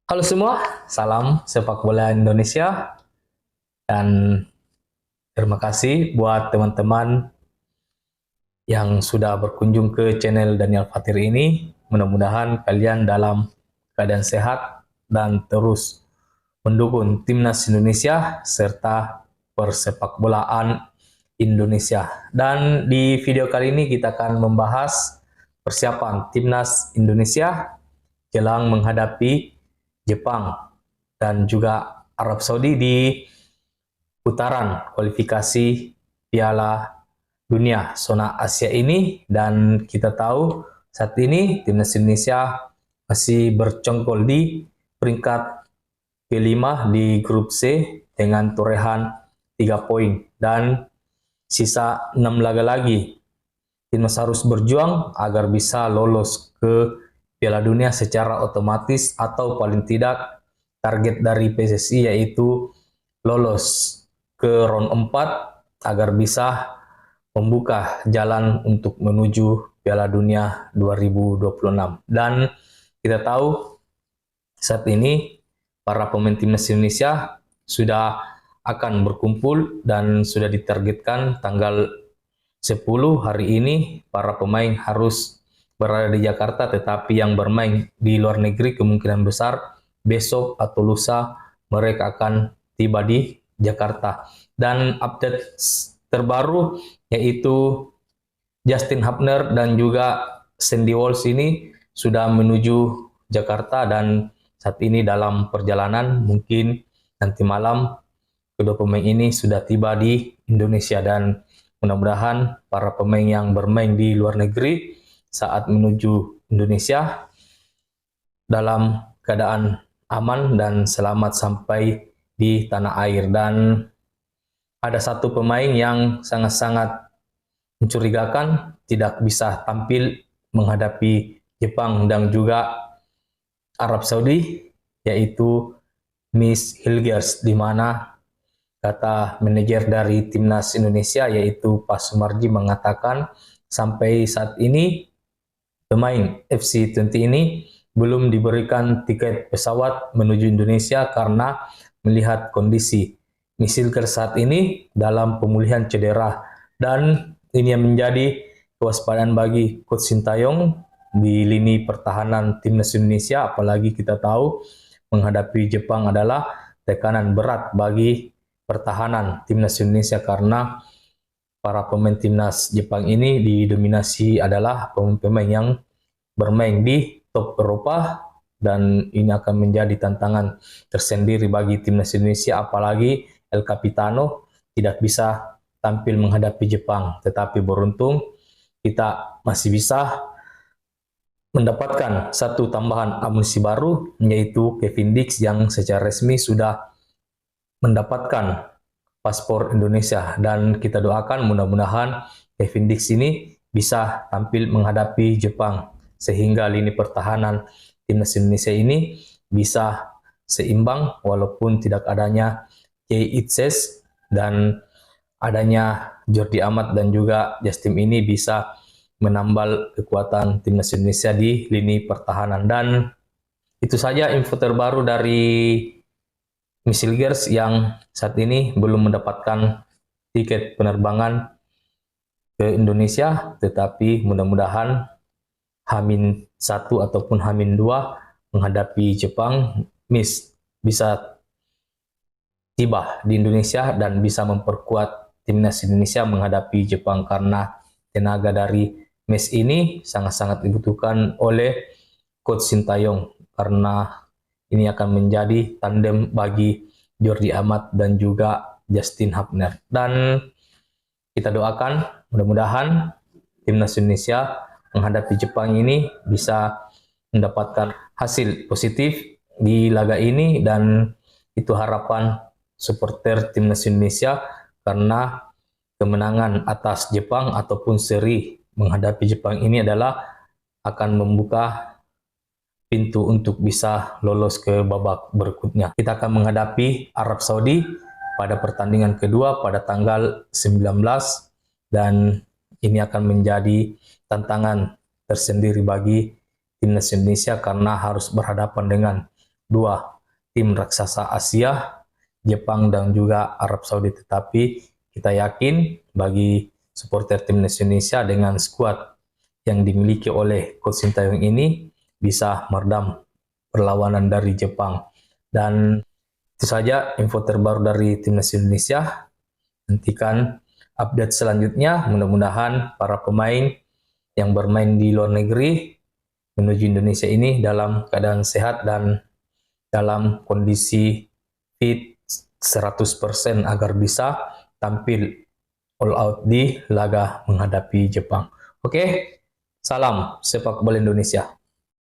Halo semua, salam sepak bola Indonesia dan terima kasih buat teman-teman yang sudah berkunjung ke channel Daniel Fatir ini. Mudah-mudahan kalian dalam keadaan sehat dan terus mendukung timnas Indonesia serta persepakbolaan Indonesia. Dan di video kali ini kita akan membahas persiapan timnas Indonesia jelang menghadapi Jepang dan juga Arab Saudi di putaran kualifikasi Piala Dunia zona Asia ini. Dan kita tahu saat ini timnas Indonesia masih bercongkol di peringkat kelima di grup C dengan torehan 3 poin dan sisa 6 laga lagi. Timnas harus berjuang agar bisa lolos ke Piala Dunia secara otomatis atau paling tidak target dari PSSI yaitu lolos ke round 4 agar bisa membuka jalan untuk menuju Piala Dunia 2026. Dan kita tahu saat ini para pemain timnas Indonesia sudah akan berkumpul dan sudah ditargetkan tanggal 10 hari ini para pemain harus berada di Jakarta, tetapi yang bermain di luar negeri kemungkinan besar besok atau lusa mereka akan tiba di Jakarta. Dan update terbaru yaitu Justin Hubner dan juga Sandy Walsh ini sudah menuju Jakarta dan saat ini dalam perjalanan. Mungkin nanti malam kedua pemain ini sudah tiba di Indonesia dan mudah-mudahan para pemain yang bermain di luar negeri saat menuju Indonesia dalam keadaan aman dan selamat sampai di tanah air. Dan ada satu pemain yang sangat-sangat mencurigakan tidak bisa tampil menghadapi Jepang dan juga Arab Saudi, yaitu Miss Hilgers, di mana kata manajer dari timnas Indonesia yaitu Pak Sumarji mengatakan sampai saat ini pemain FC20 ini belum diberikan tiket pesawat menuju Indonesia karena melihat kondisi Miss Hilgers saat ini dalam pemulihan cedera. Dan ini yang menjadi kewaspadaan bagi Coach Sintayong di lini pertahanan timnas Indonesia, apalagi kita tahu menghadapi Jepang adalah tekanan berat bagi pertahanan timnas Indonesia karena para pemain timnas Jepang ini didominasi adalah pemain-pemain yang bermain di top Eropa, dan ini akan menjadi tantangan tersendiri bagi timnas Indonesia, apalagi El Capitano tidak bisa tampil menghadapi Jepang. Tetapi beruntung kita masih bisa mendapatkan satu tambahan amunisi baru yaitu Kevin Dix yang secara resmi sudah mendapatkan paspor Indonesia, dan kita doakan mudah-mudahan Kevin Dix ini bisa tampil menghadapi Jepang sehingga lini pertahanan timnas Indonesia ini bisa seimbang walaupun tidak adanya Jay Itzes dan adanya Jordi Amat dan juga Justin ini bisa menambal kekuatan timnas Indonesia di lini pertahanan. Dan itu saja info terbaru dari Miss Hilgers yang saat ini belum mendapatkan tiket penerbangan ke Indonesia, tetapi mudah-mudahan H-1 ataupun H-2 menghadapi Jepang, Miss bisa tiba di Indonesia dan bisa memperkuat timnas Indonesia menghadapi Jepang karena tenaga dari Miss ini sangat-sangat dibutuhkan oleh Coach Sintayong karena ini akan menjadi tandem bagi Jordi Amat dan juga Justin Hubner. Dan kita doakan mudah-mudahan timnas Indonesia menghadapi Jepang ini bisa mendapatkan hasil positif di laga ini, dan itu harapan supporter timnas Indonesia karena kemenangan atas Jepang ataupun seri menghadapi Jepang ini adalah akan membuka pintu untuk bisa lolos ke babak berikutnya. Kita akan menghadapi Arab Saudi pada pertandingan kedua pada tanggal 19, dan ini akan menjadi tantangan tersendiri bagi timnas Indonesia karena harus berhadapan dengan dua tim raksasa Asia, Jepang dan juga Arab Saudi. Tetapi kita yakin bagi supporter timnas Indonesia dengan skuad yang dimiliki oleh Coach Sintayong ini bisa meredam perlawanan dari Jepang. Dan itu saja info terbaru dari timnas Indonesia. Nantikan update selanjutnya. Mudah-mudahan para pemain yang bermain di luar negeri menuju Indonesia ini dalam keadaan sehat dan dalam kondisi fit 100% agar bisa tampil all out di laga menghadapi Jepang. Oke, salam sepak bola Indonesia.